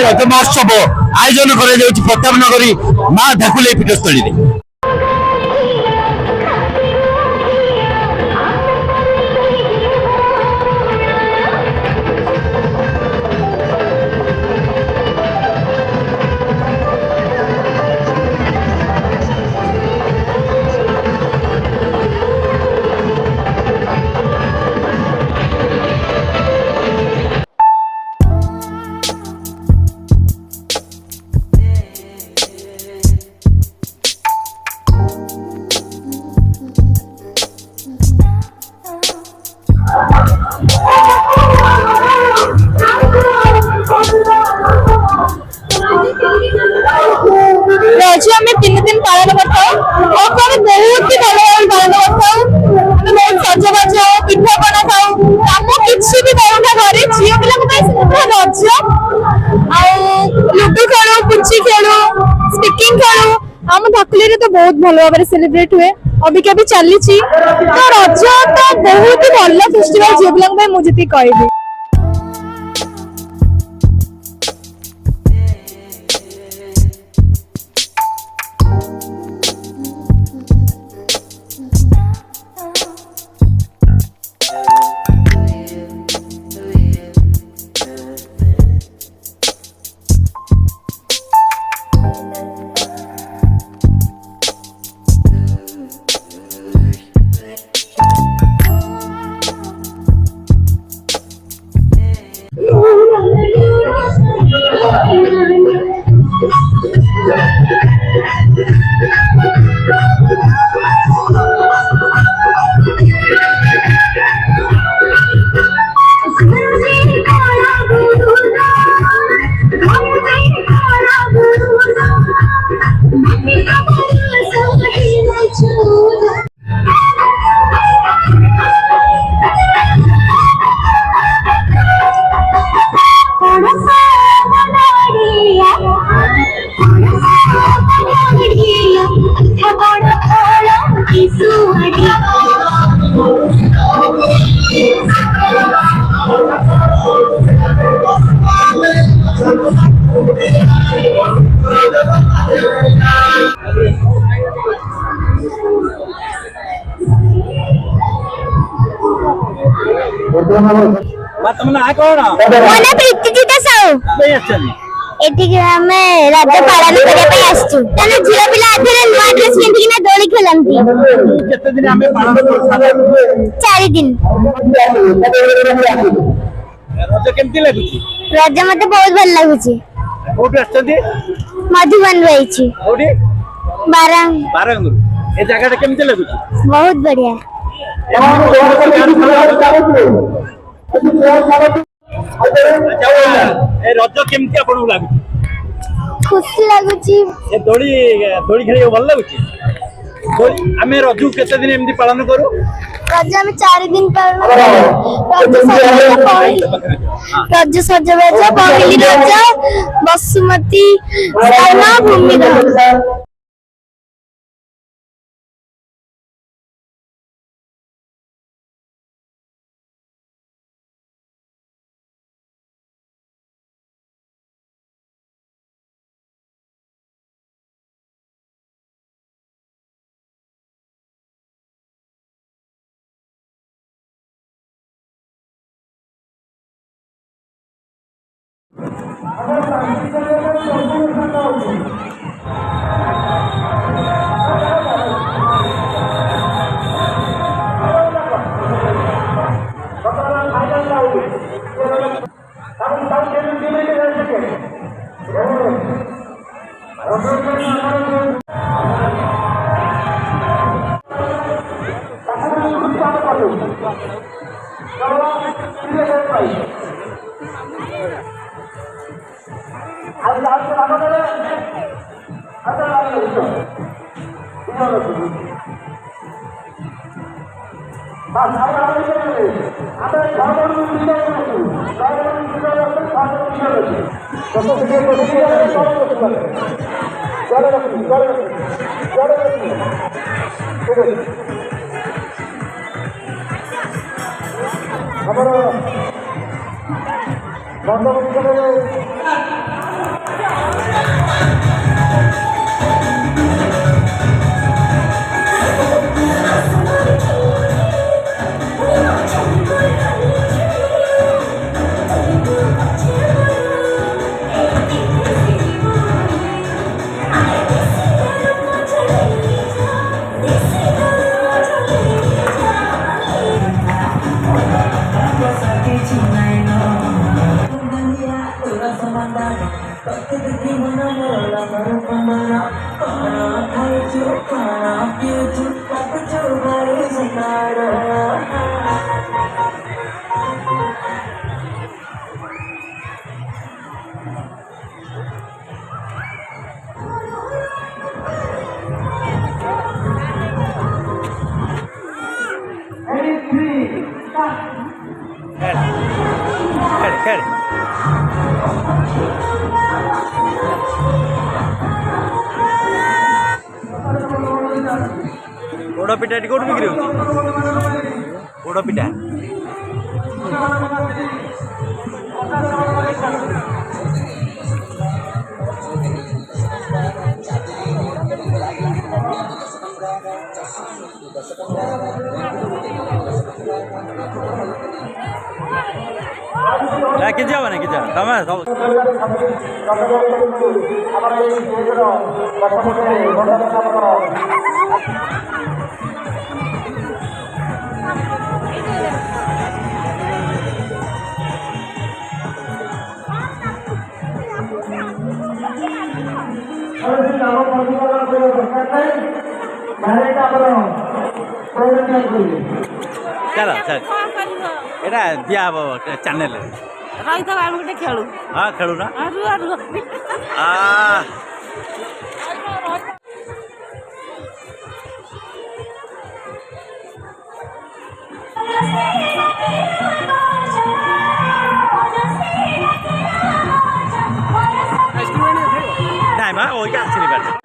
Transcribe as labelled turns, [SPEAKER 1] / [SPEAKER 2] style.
[SPEAKER 1] ରଜ ମହୋତ୍ସବ ଆୟୋଜନ କରାଯାଉଛି ପ୍ରତାପନଗରୀ ମା ଧାକୁଲେଇ ପୀଠସ୍ଥଳୀରେ।
[SPEAKER 2] रज आम 3 दिन पालन करता बहुत ही भल पालन करता बहुत सजबाज पिठापना खाऊ आम किसी भी करूना घरे झील पिला रज लुडु खेलु पुची खेलु स्टिकिंग खेलु आम धाकुली तो बहुत भल भाव सेलिब्रेट हुए अबिका भी चली तो रज तो बहुत ही भल फेस्टिवल झील पिला मुझे कहबी।
[SPEAKER 1] तुम ना कौन
[SPEAKER 2] मोना प्रीतिजिता साहू एटिक हमें रज पालन करबे पे आछू तने झियो पिला आथरे नवा ड्रेस पिंधि ना दोली खेलंती
[SPEAKER 1] केते दिन हमें पालन कर
[SPEAKER 2] 4 दिन
[SPEAKER 1] रज केमती लागुची
[SPEAKER 2] रज मते बहुत भल लागुची
[SPEAKER 1] कोठी आछती
[SPEAKER 2] मधुबन रहिची
[SPEAKER 1] कोठी
[SPEAKER 2] बारंग
[SPEAKER 1] ए जगह केमती लागुची
[SPEAKER 2] बहुत बढ़िया
[SPEAKER 1] रज केमती आपन लागुची
[SPEAKER 2] खुशी लागुची
[SPEAKER 1] ए दोली दोली खेले भल लागुची आमे रजू केते दिन एमती पालन करू
[SPEAKER 2] रज में 4 दिन पालन रज सजबाज पहली रज बसुमती स्नान भूमि
[SPEAKER 3] ଆମର ବନ୍ଦୋବସ୍ତରେ
[SPEAKER 1] ଖେଳ ଖେଳ ପୋଡ଼ ପିଠା ଏଠି କୋଉଠି ବିକ୍ରି ହଉଛି? ପୋଡ଼ ପିଠା କିଛି ହବ ନା କିଛି ତମେ ସବୁ
[SPEAKER 3] ଆମର ଏଇ ଷ୍ଟେଜର ପଛପଟେ ମଣ୍ଡପର ଆମ ପରିବାର ଦରକାର ନାହିଁ ଡାଇରେକ୍ଟ ଆମର
[SPEAKER 1] ଚାଲ ଚାଲ ଏଇଟା ଦିଆହବ ଚ୍ୟାନେଲରେ
[SPEAKER 4] ରହିଥାଉ ଆମେ ଗୋଟେ ଖେଳୁ
[SPEAKER 1] ହଁ ଖେଳୁନା
[SPEAKER 4] ରୁହ ରୁହ
[SPEAKER 1] ନାଇଁ ମା ଓଇଟା ଆସିନି ପାରେ